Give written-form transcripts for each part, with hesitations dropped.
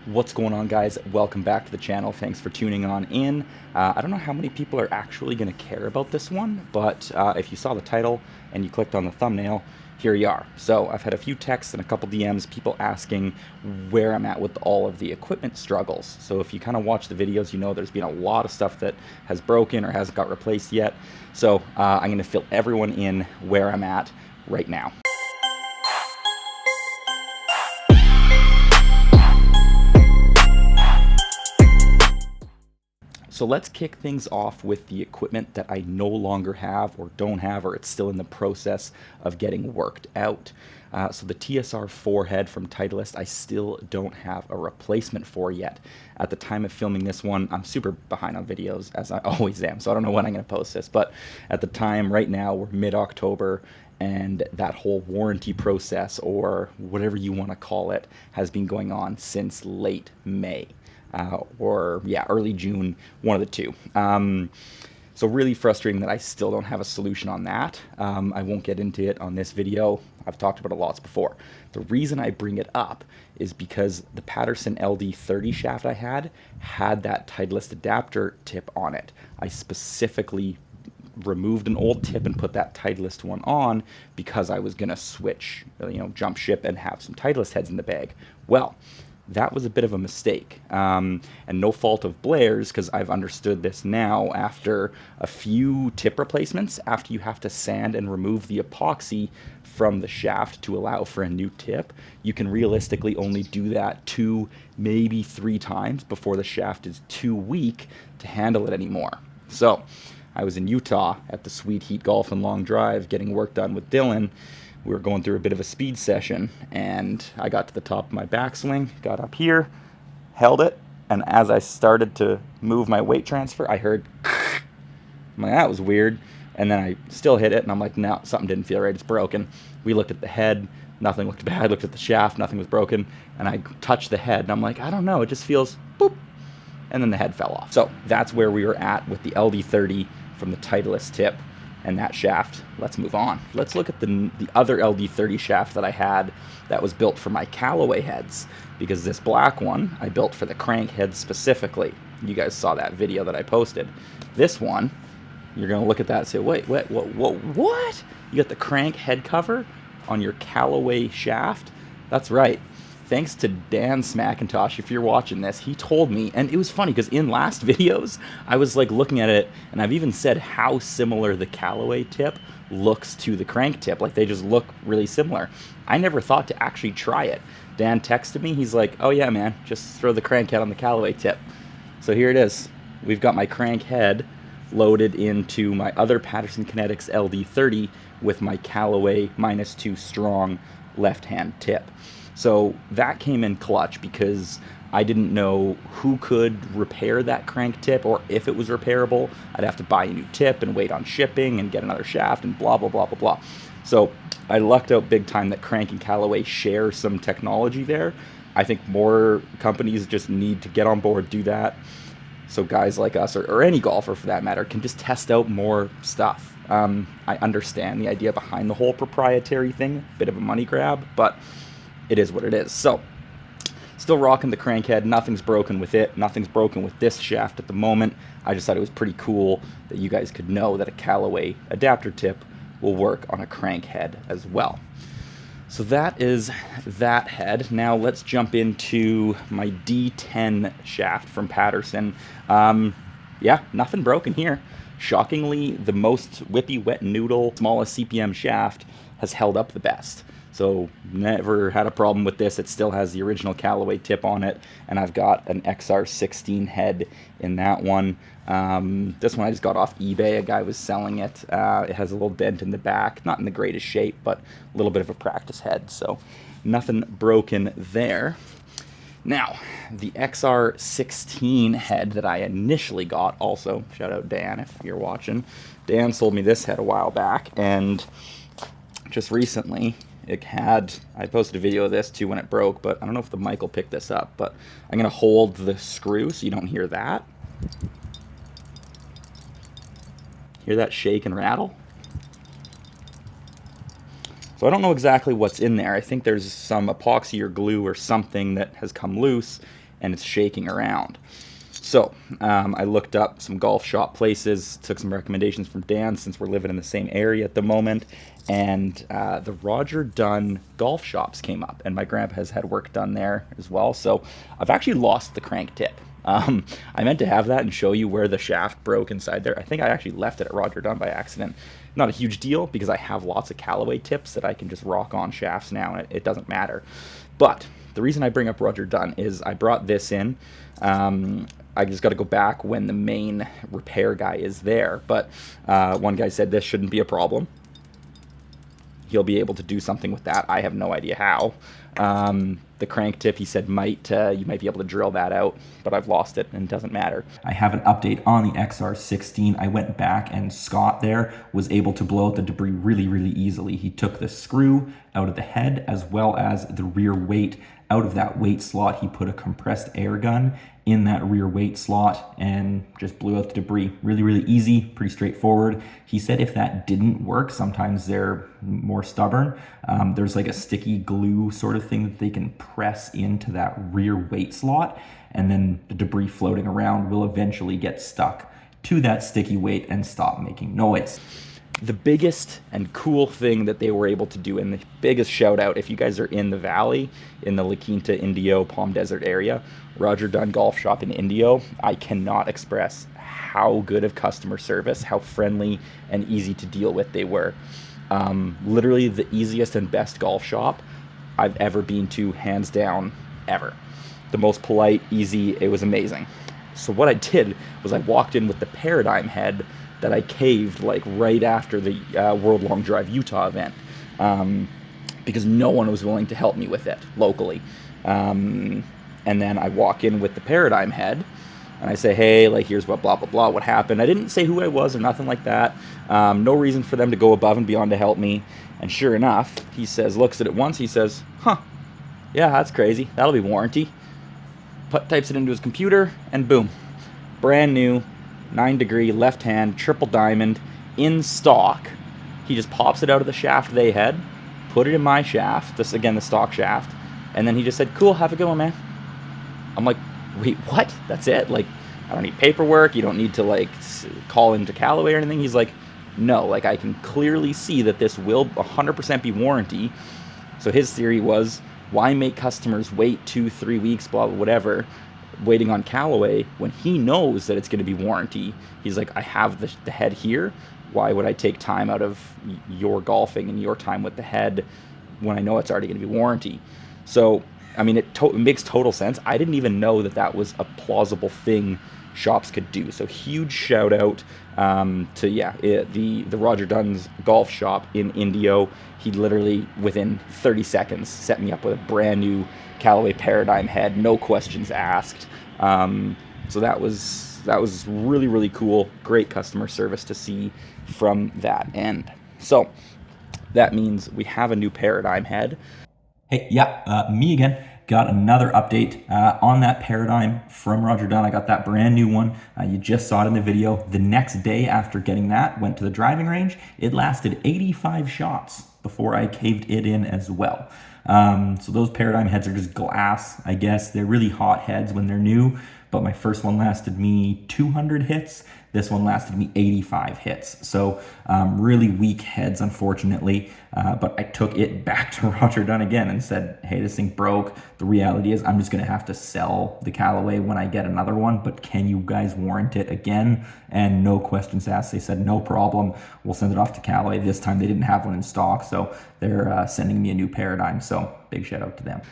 What's going on, guys? Welcome back to the channel. Thanks for tuning on in. I don't know how many people are actually going to care about this one, but if you saw the title and you clicked on the thumbnail, here you are. So I've had a few texts and a couple DMs, people asking where I'm at with all of the equipment struggles. So if you kind of watch the videos, you know there's been a lot of stuff that has broken or hasn't got replaced yet. So I'm going to fill everyone in where I'm at right now. So let's kick things off with the equipment that I no longer have or don't have, or it's still in the process of getting worked out. So the TSR4 head from Titleist, I still don't have a replacement for yet. At the time of filming this one, I'm super behind on videos, as I always am, so I don't know when I'm going to post this. But at the time, right now, we're mid-October, and that whole warranty process, or whatever you want to call it, has been going on since late May. Early June, one of the two. So really frustrating that I still don't have a solution on that. I won't get into it on this video. I've talked about it lots before. The reason I bring it up is because the Patterson LD30 shaft I had that Titleist adapter tip on it. I specifically removed an old tip and put that Titleist one on because I was going to switch, jump ship and have some Titleist heads in the bag. Well, that was a bit of a mistake, and no fault of Blair's, because I've understood this now after a few tip replacements. After you have to sand and remove the epoxy from the shaft to allow for a new tip, you can realistically only do that 2, maybe 3 times before the shaft is too weak to handle it anymore. So I was in Utah at the Sweet Heat Golf and Long Drive getting work done with Dylan. We were going through a bit of a speed session, and I got to the top of my backswing, got up here, held it, and as I started to move my weight transfer, I heard I'm like, that was weird. And then I still hit it, and I'm like, no, something didn't feel right, it's broken. We looked at the head, nothing looked bad. Looked at the shaft, nothing was broken. And I touched the head, and I'm like, I don't know, it just feels boop. And then the head fell off. So that's where we were at with the LD30 from the Titleist tip and that shaft. Let's move on. Let's look at the other LD30 shaft that I had that was built for my Callaway heads, because this black one I built for the crank head specifically. You guys saw that video that I posted. This one, you're gonna look at that and say, wait, what? You got the crank head cover on your Callaway shaft? That's right. Thanks to Dan Smackintosh, if you're watching this, he told me, and it was funny because in last videos, I was like looking at it, and I've even said how similar the Callaway tip looks to the crank tip. Like, they just look really similar. I never thought to actually try it. Dan texted me, he's like, oh yeah, man, just throw the crank head on the Callaway tip. So here it is. We've got my crank head loaded into my other Patterson Kinetics LD30 with my Callaway -2 strong left-hand tip. So that came in clutch because I didn't know who could repair that crank tip, or if it was repairable. I'd have to buy a new tip and wait on shipping and get another shaft and blah, blah, blah, blah, blah. So I lucked out big time that Crank and Callaway share some technology there. I think more companies just need to get on board, do that, so guys like us, or any golfer for that matter, can just test out more stuff. I understand the idea behind the whole proprietary thing, bit of a money grab, but it is what it is. So, still rocking the crankhead. Nothing's broken with it. Nothing's broken with this shaft at the moment. I just thought it was pretty cool that you guys could know that a Callaway adapter tip will work on a crankhead as well. So that is that head. Now let's jump into my D10 shaft from Patterson. Yeah, nothing broken here. Shockingly, the most whippy wet noodle, smallest CPM shaft has held up the best. So never had a problem with this. It still has the original Callaway tip on it, and I've got an XR16 head in that one. This one I just got off eBay. A guy was selling it. It has a little dent in the back, not in the greatest shape, but a little bit of a practice head, so nothing broken there. Now, the XR16 head that I initially got, also, shout out Dan if you're watching. Dan sold me this head a while back, and just recently, I posted a video of this too when it broke, but I don't know if the mic will pick this up, but I'm going to hold the screw so you don't hear that. Hear that shake and rattle? So I don't know exactly what's in there. I think there's some epoxy or glue or something that has come loose, and it's shaking around. So I looked up some golf shop places, took some recommendations from Dan since we're living in the same area at the moment, and the Roger Dunn golf shops came up, and my grandpa has had work done there as well. So I've actually lost the crank tip. I meant to have that and show you where the shaft broke inside there. I think I actually left it at Roger Dunn by accident. Not a huge deal because I have lots of Callaway tips that I can just rock on shafts now, and it doesn't matter. But the reason I bring up Roger Dunn is I brought this in. I just got to go back when the main repair guy is there. But one guy said this shouldn't be a problem. He'll be able to do something with that. I have no idea how. The crank tip, he said, you might be able to drill that out, but I've lost it and it doesn't matter. I have an update on the XR16. I went back and Scott there was able to blow out the debris really, really easily. He took the screw out of the head as well as the rear weight out of that weight slot. He put a compressed air gun in that rear weight slot and just blew out the debris. Really, really easy, pretty straightforward. He said if that didn't work, sometimes they're more stubborn. There's like a sticky glue sort of thing that they can press into that rear weight slot, and then the debris floating around will eventually get stuck to that sticky weight and stop making noise. The biggest and cool thing that they were able to do, and the biggest shout out, if you guys are in the valley, in the La Quinta, Indio, Palm Desert area, Roger Dunn Golf Shop in Indio, I cannot express how good of customer service, how friendly and easy to deal with they were. Literally the easiest and best golf shop I've ever been to, hands down, ever. The most polite, easy, it was amazing. So what I did was I walked in with the Paradigm head that I caved like right after the World Long Drive Utah event, because no one was willing to help me with it locally. And then I walk in with the Paradigm head and I say, hey, like, here's what blah, blah, blah, what happened. I didn't say who I was or nothing like that. No reason for them to go above and beyond to help me. And sure enough, he says, looks at it once, he says, huh, yeah, that's crazy. That'll be warranty. Types it into his computer, and boom, brand new, 9-degree, left hand, triple diamond, in stock. He just pops it out of the shaft they had, put it in my shaft, this again, the stock shaft, and then he just said, cool, have a good one, man. I'm like, wait, what? That's it? Like, I don't need paperwork, you don't need to, like, call into Callaway or anything. He's like, no, like, I can clearly see that this will 100% be warranty. So his theory was, why make customers wait 2-3 weeks, blah, blah, whatever, waiting on Callaway when he knows that it's going to be warranty? He's like, I have the head here. Why would I take time out of your golfing and your time with the head when I know it's already going to be warranty? So, I mean, it makes total sense. I didn't even know that that was a plausible thing shops could do. So huge shout out to the Roger Dunn's golf shop in Indio. He literally within 30 seconds set me up with a brand new Callaway Paradigm head, no questions asked. So that was really, really cool. Great customer service to see from that end. So that means we have a new Paradigm head. Hey, me again. Got another update on that Paradigm from Roger Dunn. I got that brand new one. You just saw it in the video. The next day after getting that, went to the driving range. It lasted 85 shots before I caved it in as well. So those Paradigm heads are just glass, I guess. They're really hot heads when they're new, but my first one lasted me 200 hits. This one lasted me 85 hits. So really weak heads, unfortunately. But I took it back to Roger Dunn again and said, hey, this thing broke. The reality is I'm just going to have to sell the Callaway when I get another one. But can you guys warrant it again? And no questions asked. They said, no problem. We'll send it off to Callaway. This time they didn't have one in stock. So they're sending me a new Paradigm. So big shout out to them.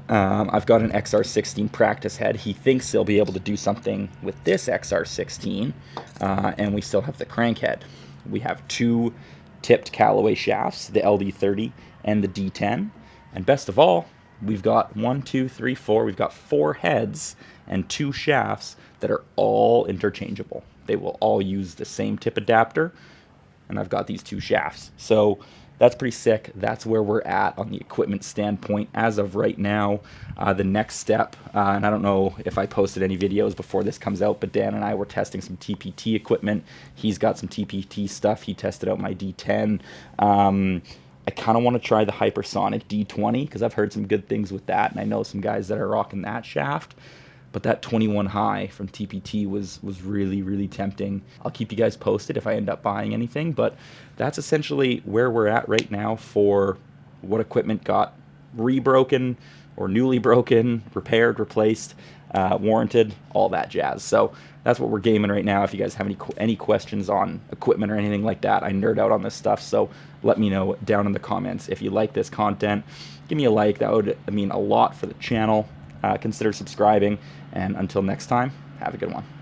I've got an XR16 practice head. He thinks they'll be able to do something with this XR16, and we still have the crank head. We have two tipped Callaway shafts, the LD30 and the D10, and best of all, we've got 1, 2, 3, 4. We've got 4 heads and 2 shafts that are all interchangeable. They will all use the same tip adapter, and I've got these 2 shafts. So that's pretty sick. That's where we're at on the equipment standpoint as of right now. The next step, and I don't know if I posted any videos before this comes out, but Dan and I were testing some TPT equipment. He's got some TPT stuff. He tested out my D10. I kind of want to try the Hypersonic D20 because I've heard some good things with that, and I know some guys that are rocking that shaft. but that 21 high from TPT was really, really tempting. I'll keep you guys posted if I end up buying anything, but that's essentially where we're at right now for what equipment got rebroken or newly broken, repaired, replaced, warranted, all that jazz. So that's what we're gaming right now. If you guys have any questions on equipment or anything like that, I nerd out on this stuff, so let me know down in the comments. If you like this content, give me a like. That would mean a lot for the channel. Consider subscribing, and until next time, have a good one.